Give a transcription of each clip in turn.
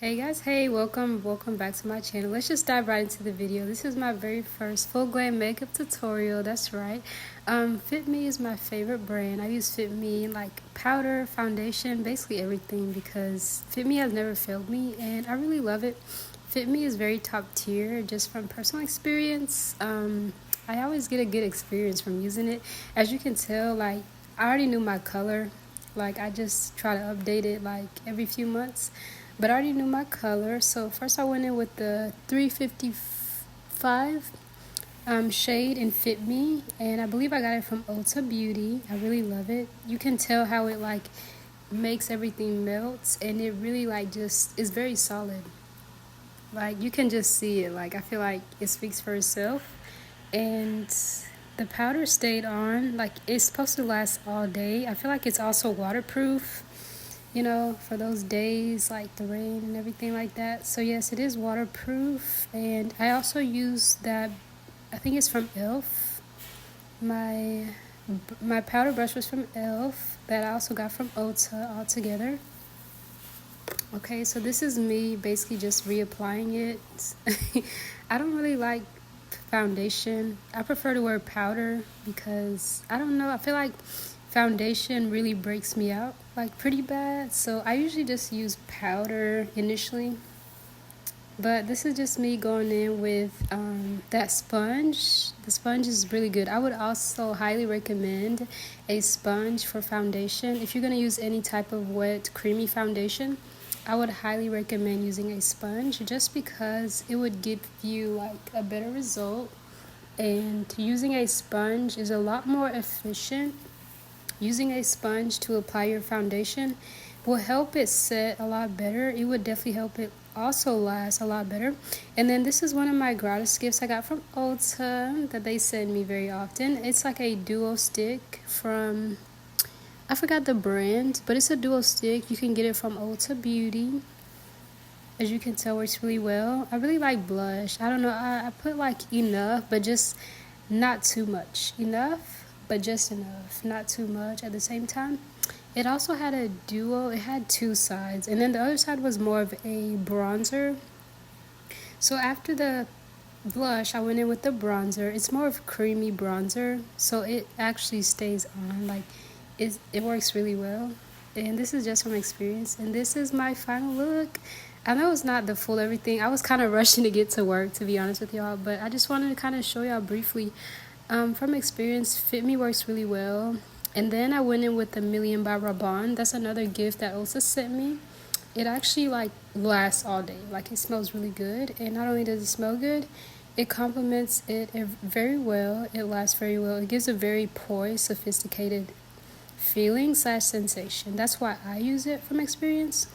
Hey guys, hey, welcome back to my channel. Let's just dive right into the video. This is my very first full glam makeup tutorial. That's right. Fit Me is my favorite brand. I use Fit Me like powder, foundation, basically everything, because Fit Me has never failed me and I really love it. Fit Me is very top tier just from personal experience. I always get a good experience from using it. As you can tell, like I already knew my color. Like I just try to update it like every few months. But I already knew my color, so first I went in with the 355 shade in Fit Me, and I believe I got it from Ulta Beauty. I really love it. You can tell how it like makes everything melt, and it really like just is very solid. Like you can just see it. Like I feel like it speaks for itself, and the powder stayed on. Like it's supposed to last all day. I feel like it's also waterproof, you know, for those days like the rain and everything like that. So yes, it is waterproof. And I also use that, I think it's from elf. My powder brush was from elf that I also got from Ulta all together. Okay, so this is me basically just reapplying it. I don't really like foundation. I prefer to wear powder because I don't know, I feel like foundation really breaks me out like pretty bad, so I usually just use powder initially. But this is just me going in with that sponge. The sponge is really good. I would also highly recommend a sponge for foundation. If you're going to use any type of wet creamy foundation, I would highly recommend using a sponge just because it would give you like a better result. And using a sponge is a lot more efficient. Using a sponge to apply your foundation will help it set a lot better. It would definitely help it also last a lot better. And then this is one of my gratis gifts I got from Ulta that they send me very often. It's like a duo stick from, I forgot the brand, but it's a duo stick. You can get it from Ulta Beauty. As you can tell, works really well. I really like blush. I don't know, I put like enough, but just not too much. Enough, but just enough. Not too much at the same time. It also had a duo, it had two sides, and then the other side was more of a bronzer. So after the blush, I went in with the bronzer. It's more of a creamy bronzer, so it actually stays on. Like it works really well. And this is just from experience, and this is my final look. I know it's not the full everything. I was kind of rushing to get to work, to be honest with y'all, but I just wanted to kind of show y'all briefly. From experience, Fit Me works really well. And then I went in with the Million by Raban. That's another gift that Ulta sent me. It actually like lasts all day. Like it smells really good, and not only does it smell good, it complements it very well. It lasts very well. It gives a very poised, sophisticated feeling / sensation. That's why I use it from experience.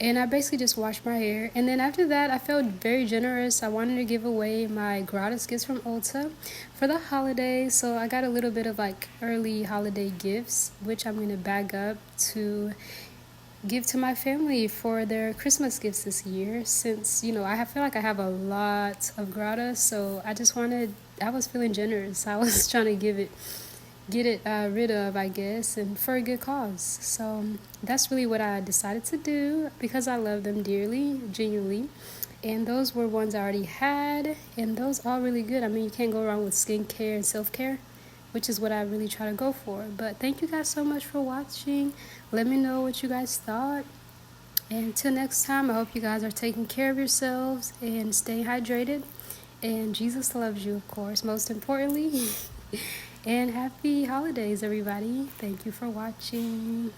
And I basically just washed my hair, and then after that I felt very generous. I wanted to give away my gratis gifts from Ulta for the holidays, so I got a little bit of like early holiday gifts, which I'm going to bag up to give to my family for their Christmas gifts this year, since you know I feel like I have a lot of gratis, so I was feeling generous. I was trying to get it rid of, I guess, and for a good cause. So that's really what I decided to do because I love them dearly, genuinely. And those were ones I already had, and those are really good. I mean, you can't go wrong with skincare and self-care, which is what I really try to go for. But thank you guys so much for watching. Let me know what you guys thought. And until next time, I hope you guys are taking care of yourselves and staying hydrated. And Jesus loves you, of course, most importantly. And happy holidays, everybody. Thank you for watching.